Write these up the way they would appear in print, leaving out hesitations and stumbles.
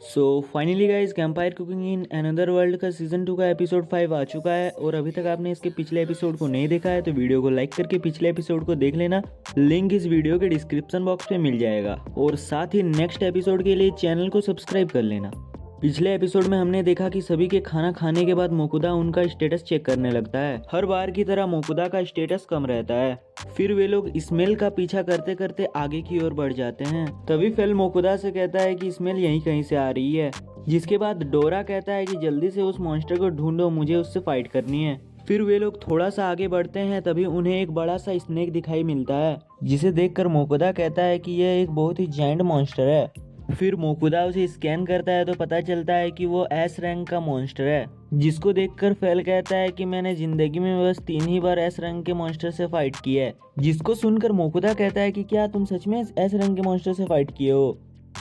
So finally guys, campfire cooking in another world का season 2 का episode 5 आ चुका है। और अभी तक आपने इसके पिछले एपिसोड को नहीं देखा है तो वीडियो को लाइक करके पिछले एपिसोड को देख लेना। लिंक इस वीडियो के डिस्क्रिप्शन बॉक्स पे मिल जाएगा। और साथ ही नेक्स्ट एपिसोड के लिए चैनल को सब्सक्राइब कर लेना। पिछले एपिसोड में हमने देखा कि सभी के खाना खाने के बाद मोकुदा उनका स्टेटस चेक करने लगता है। हर बार की तरह मोकुदा का स्टेटस कम रहता है। फिर वे लोग स्मेल का पीछा करते करते आगे की ओर बढ़ जाते हैं। तभी फेल मोकुदा से कहता है कि स्मेल यहीं कहीं से आ रही है। जिसके बाद डोरा कहता है कि जल्दी से उस मॉन्स्टर को ढूंढो, मुझे उससे फाइट करनी है। फिर वे लोग थोड़ा सा आगे बढ़ते हैं, तभी उन्हें एक बड़ा सा स्नेक दिखाई मिलता है, जिसे देखकर मोकुदा कहता है कि यह एक बहुत ही जायंट मॉन्स्टर है। फिर मोकुदा उसे स्कैन करता है तो पता चलता है कि वो एस रैंक का मॉन्स्टर है। जिसको देखकर फेल कहता है कि मैंने जिंदगी में बस 3 ही बार एस रैंक के मॉन्स्टर से फाइट की है। जिसको सुनकर मोकुदा कहता है कि क्या तुम सच में एस रैंक के मॉन्स्टर से फाइट किए हो।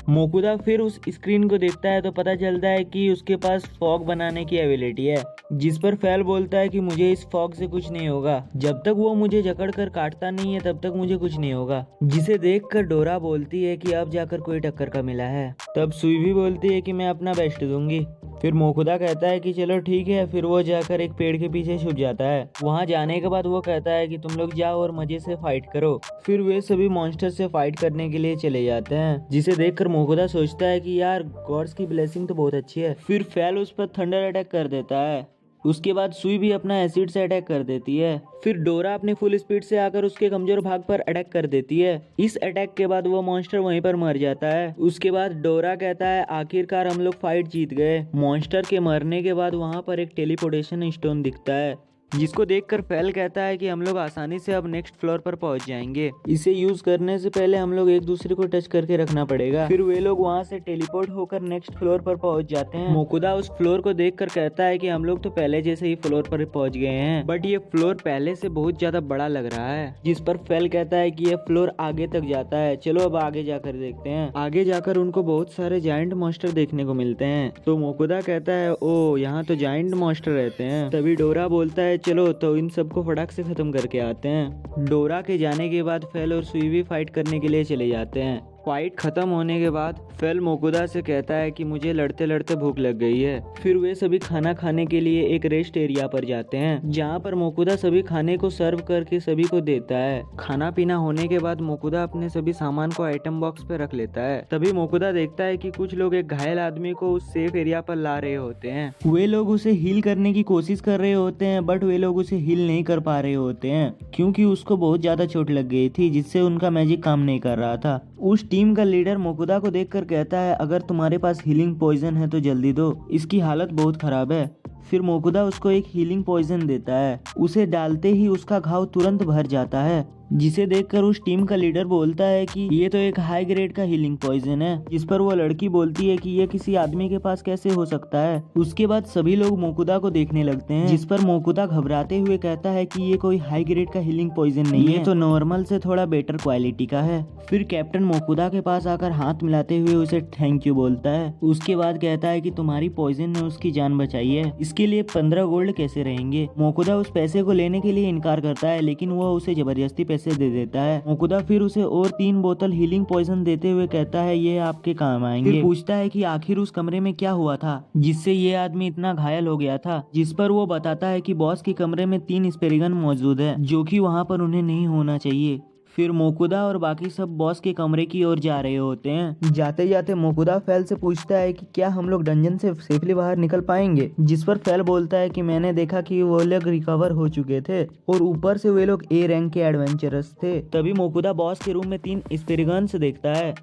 मोकुदा फिर उस स्क्रीन को देखता है तो पता चलता है कि उसके पास फॉग बनाने की एबिलिटी है। जिस पर फैल बोलता है कि मुझे इस फॉग से कुछ नहीं होगा, जब तक वो मुझे जकड़ कर काटता नहीं है तब तक मुझे कुछ नहीं होगा। जिसे देखकर डोरा बोलती है कि अब जाकर कोई टक्कर का मिला है। तब सुई भी बोलती है कि मैं अपना बेस्ट दूंगी। फिर मोकुदा कहता है कि चलो ठीक है। फिर वो जाकर एक पेड़ के पीछे छुप जाता है। वहाँ जाने के बाद वो कहता है कि तुम लोग जाओ और मजे से फाइट करो। फिर वे सभी मॉन्स्टर से फाइट करने के लिए चले जाते हैं। जिसे देखकर मोकुदा सोचता है कि यार गॉड्स की ब्लेसिंग तो बहुत अच्छी है। फिर फैल उस पर थंडर अटैक कर देता है। उसके बाद सुई भी अपना एसिड से अटैक कर देती है। फिर डोरा अपने फुल स्पीड से आकर उसके कमजोर भाग पर अटैक कर देती है। इस अटैक के बाद वो मॉन्स्टर वहीं पर मर जाता है। उसके बाद डोरा कहता है आखिरकार हम लोग फाइट जीत गए। मॉन्स्टर के मरने के बाद वहाँ पर एक टेलीपोर्टेशन स्टोन दिखता है, जिसको देखकर फैल कहता है कि हम लोग आसानी से अब नेक्स्ट फ्लोर पर पहुंच जाएंगे। इसे यूज करने से पहले हम लोग एक दूसरे को टच करके रखना पड़ेगा। फिर वे लोग वहां से टेलीपोर्ट होकर नेक्स्ट फ्लोर पर पहुंच जाते हैं। मोकुदा उस फ्लोर को देखकर कहता है कि हम लोग तो पहले जैसे ही फ्लोर पर पहुंच गए हैं, बट ये फ्लोर पहले से बहुत ज्यादा बड़ा लग रहा है। जिस पर फैल कहता है कि यह फ्लोर आगे तक जाता है, चलो अब आगे जाकर देखते हैं। आगे जाकर उनको बहुत सारे जायंट मॉन्स्टर देखने को मिलते हैं। तो मोकुदा कहता है ओ यहाँ तो जायंट मॉन्स्टर रहते हैं। तभी डोरा बोलता है चलो तो इन सबको फटाक से खत्म करके आते हैं। डोरा के जाने के बाद फेल और सुई भी फाइट करने के लिए चले जाते हैं। फाइट खत्म होने के बाद फेल मोकुदा से कहता है कि मुझे लड़ते लड़ते भूख लग गई है। फिर वे सभी खाना खाने के लिए एक रेस्ट एरिया पर जाते हैं, जहाँ पर मोकुदा सभी खाने को सर्व करके सभी को देता है। खाना पीना होने के बाद मोकुदा अपने सभी सामान को आइटम बॉक्स पे रख लेता है। तभी मोकुदा देखता है कि कुछ लोग एक घायल आदमी को उस सेफ एरिया पर ला रहे होते हैं। वे लोग उसे हील करने की कोशिश कर रहे होते हैं, बट वे लोग उसे हील नहीं कर पा रहे होते हैं, क्योंकि उसको बहुत ज्यादा चोट लग गई थी, जिससे उनका मैजिक काम नहीं कर रहा था। उस टीम का लीडर मोकुदा को देखकर कहता है अगर तुम्हारे पास हीलिंग पॉइजन है तो जल्दी दो, इसकी हालत बहुत खराब है। फिर मोकुदा उसको एक हीलिंग पॉइजन देता है। उसे डालते ही उसका घाव तुरंत भर जाता है। जिसे देखकर उस टीम का लीडर बोलता है कि ये तो एक हाई ग्रेड का हीलिंग पॉइजन है। जिस पर वो लड़की बोलती है कि ये किसी आदमी के पास कैसे हो सकता है। उसके बाद सभी लोग मोकुदा को देखने लगते हैं, जिस पर मोकुदा घबराते हुए कहता है कि ये कोई हाई ग्रेड का हीलिंग पॉइजन नहीं है, ये तो नॉर्मल से थोड़ा बेटर क्वालिटी का है। फिर कैप्टन मोकुदा के पास आकर हाथ मिलाते हुए उसे थैंक यू बोलता है। उसके बाद कहता है कि तुम्हारी पॉइजन ने उसकी जान बचाई है, इसके लिए 15 गोल्ड कैसे रहेंगे। मोकुदा उस पैसे को लेने के लिए इनकार करता है, लेकिन वो उसे जबरदस्ती पैसे दे देता है। मोकुदा फिर उसे और 3 बोतल हीलिंग पॉइजन देते हुए कहता है ये आपके काम आएंगे। फिर पूछता है कि आखिर उस कमरे में क्या हुआ था जिससे ये आदमी इतना घायल हो गया था। जिस पर वो बताता है कि बॉस के कमरे में 3 स्पेरिगन मौजूद है, जो कि वहाँ पर उन्हें नहीं होना चाहिए। फिर मोकुदा और बाकी सब बॉस के कमरे की ओर जा रहे होते हैं। जाते जाते मोकुदा फैल से पूछता है कि क्या हम लोग डंजन से सेफली बाहर निकल पाएंगे। जिस पर फैल बोलता है कि मैंने देखा कि वो लोग रिकवर हो चुके थे और ऊपर से वे लोग ए रैंक के एडवेंचरस थे। तभी मोकुदा बॉस के रूम में 3 स्पिरिगन्स देखता है।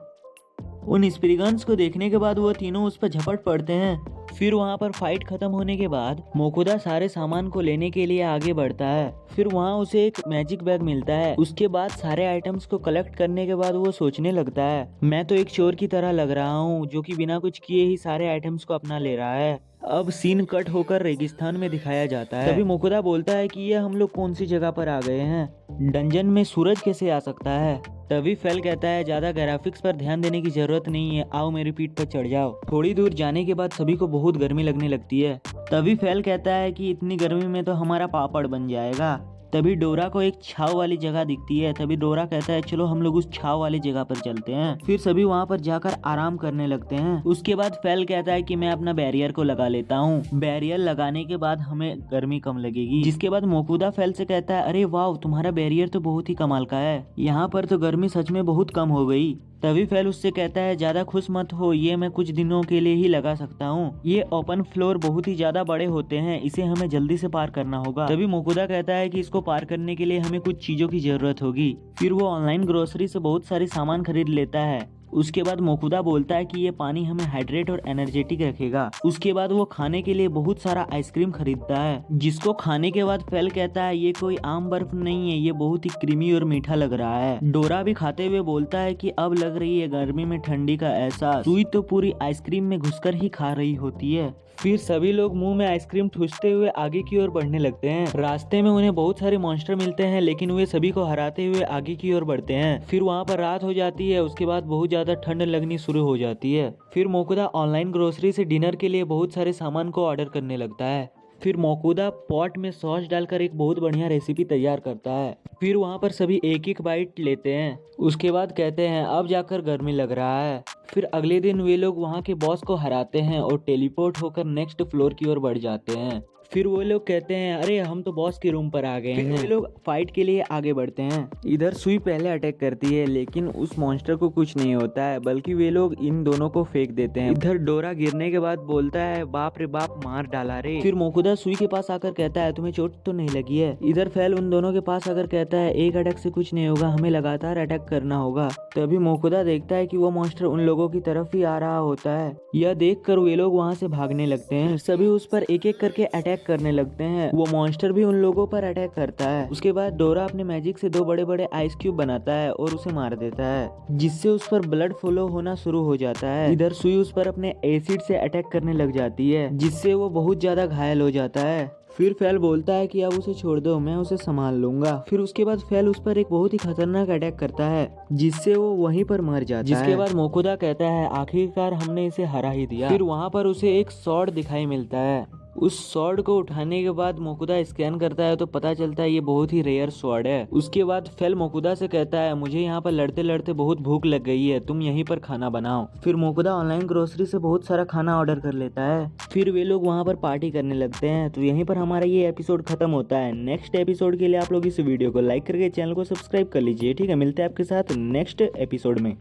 उन स्पिरिगन्स को देखने के बाद वो तीनों उस पर झपट पड़ते हैं। फिर वहाँ पर फाइट खत्म होने के बाद मोकुदा सारे सामान को लेने के लिए आगे बढ़ता है। फिर वहाँ उसे एक मैजिक बैग मिलता है। उसके बाद सारे आइटम्स को कलेक्ट करने के बाद वो सोचने लगता है मैं तो एक चोर की तरह लग रहा हूँ, जो कि बिना कुछ किए ही सारे आइटम्स को अपना ले रहा है। अब सीन कट होकर रेगिस्तान में दिखाया जाता है। तभी मोकुदा बोलता है कि ये हम लोग कौन सी जगह पर आ गए हैं, डंजन में सूरज कैसे आ सकता है। तभी फेल कहता है ज्यादा ग्राफिक्स पर ध्यान देने की जरूरत नहीं है, आओ मेरी पीठ पर चढ़ जाओ। थोड़ी दूर जाने के बाद सभी को बहुत गर्मी लगने लगती है। तभी फेल कहता है कि इतनी गर्मी में तो हमारा पापड़ बन जाएगा। तभी डोरा को एक छाव वाली जगह दिखती है। तभी डोरा कहता है चलो हम लोग उस छाव वाली जगह पर चलते हैं। फिर सभी वहाँ पर जाकर आराम करने लगते हैं। उसके बाद फेल कहता है कि मैं अपना बैरियर को लगा लेता हूँ, बैरियर लगाने के बाद हमें गर्मी कम लगेगी। जिसके बाद मोकुदा फेल से कहता है अरे वाह, तुम्हारा बैरियर तो बहुत ही कमाल का है, यहाँ पर तो गर्मी सच में बहुत कम हो गई। तभी फेल उससे कहता है ज्यादा खुश मत हो, ये मैं कुछ दिनों के लिए ही लगा सकता हूँ। ये ओपन फ्लोर बहुत ही ज्यादा बड़े होते हैं, इसे हमें जल्दी से पार करना होगा। तभी मोकुदा कहता है कि इसको पार करने के लिए हमें कुछ चीजों की जरूरत होगी। फिर वो ऑनलाइन ग्रोसरी से बहुत सारी सामान खरीद लेता है। उसके बाद मोकुदा बोलता है कि ये पानी हमें हाइड्रेट और एनर्जेटिक रखेगा। उसके बाद वो खाने के लिए बहुत सारा आइसक्रीम खरीदता है, जिसको खाने के बाद फेल कहता है ये कोई आम बर्फ नहीं है, ये बहुत ही क्रीमी और मीठा लग रहा है। डोरा भी खाते हुए बोलता है कि अब लग रही है गर्मी में ठंडी का एहसास। सुई तो पूरी आइसक्रीम में घुसकर ही खा रही होती है। फिर सभी लोग मुंह में आइसक्रीम ठूसते हुए आगे की ओर बढ़ने लगते हैं। रास्ते में उन्हें बहुत सारे मॉन्स्टर मिलते हैं, लेकिन वे सभी को हराते हुए आगे की ओर बढ़ते हैं। फिर वहाँ पर रात हो जाती है। उसके बाद बहुत ज्यादा ठंड लगनी शुरू हो जाती है। फिर मोकुदा ऑनलाइन ग्रोसरी से डिनर के लिए बहुत सारे सामान को ऑर्डर करने लगता है। फिर मोकुदा पॉट में सॉस डालकर एक बहुत बढ़िया रेसिपी तैयार करता है। फिर वहाँ पर सभी एक एक बाइट लेते हैं। उसके बाद कहते हैं अब जाकर गर्मी लग रहा है। फिर अगले दिन वे लोग वहाँ के बॉस को हराते हैं और टेलीपोर्ट होकर नेक्स्ट फ्लोर की ओर बढ़ जाते हैं। फिर वो लोग कहते हैं अरे हम तो बॉस के रूम पर आ गए हैं। वे लोग फाइट के लिए आगे बढ़ते हैं। इधर सुई पहले अटैक करती है, लेकिन उस मॉन्स्टर को कुछ नहीं होता है, बल्कि वे लोग इन दोनों को फेंक देते हैं। इधर डोरा गिरने के बाद बोलता है बाप रे बाप, मार डाला रे। फिर मोकुदा सुई के पास आकर कहता है तुम्हें चोट तो नहीं लगी है। इधर फेल उन दोनों के पास आकर कहता है एक अटैक से कुछ नहीं होगा, हमें लगातार अटैक करना होगा। तभी मोकुदा देखता है कि वो मॉन्स्टर उन लोगों की तरफ ही आ रहा होता है। यह देखकर वे लोग वहाँ से भागने लगते हैं। सभी उस पर एक एक करके अटैक करने लगते हैं। वो मॉन्स्टर भी उन लोगों पर अटैक करता है। उसके बाद डोरा अपने मैजिक से 2 बड़े बड़े आइस क्यूब बनाता है और उसे मार देता है, जिससे उस पर ब्लड फ्लो होना शुरू हो जाता है। इधर सुई उस पर अपने एसिड से अटैक करने लग जाती है, जिससे वो बहुत ज्यादा घायल हो जाता है। फिर फेल बोलता है कि अब उसे छोड़ दो, मैं उसे संभाल लूंगा। फिर उसके बाद फेल उस पर एक बहुत ही खतरनाक अटैक करता है, जिससे वो वहीं पर मर जाता है। जिसके बाद मोकुदा कहता है आखिरकार हमने इसे हरा ही दिया। फिर वहाँ पर उसे एक स्वॉर्ड दिखाई मिलता है। उस स्वॉर्ड को उठाने के बाद मोकुदा स्कैन करता है तो पता चलता है ये बहुत ही रेयर स्वॉर्ड है। उसके बाद फेल मोकुदा से कहता है मुझे यहाँ पर लड़ते लड़ते बहुत भूख लग गई है, तुम यहीं पर खाना बनाओ। फिर मोकुदा ऑनलाइन ग्रोसरी से बहुत सारा खाना ऑर्डर कर लेता है। फिर वे लोग वहाँ पर पार्टी करने लगते हैं। तो यहीं पर हमारा ये एपिसोड खत्म होता है। नेक्स्ट एपिसोड के लिए आप लोग इस वीडियो को लाइक करके चैनल को सब्सक्राइब कर लीजिए। ठीक है, मिलते हैं आपके साथ नेक्स्ट एपिसोड में।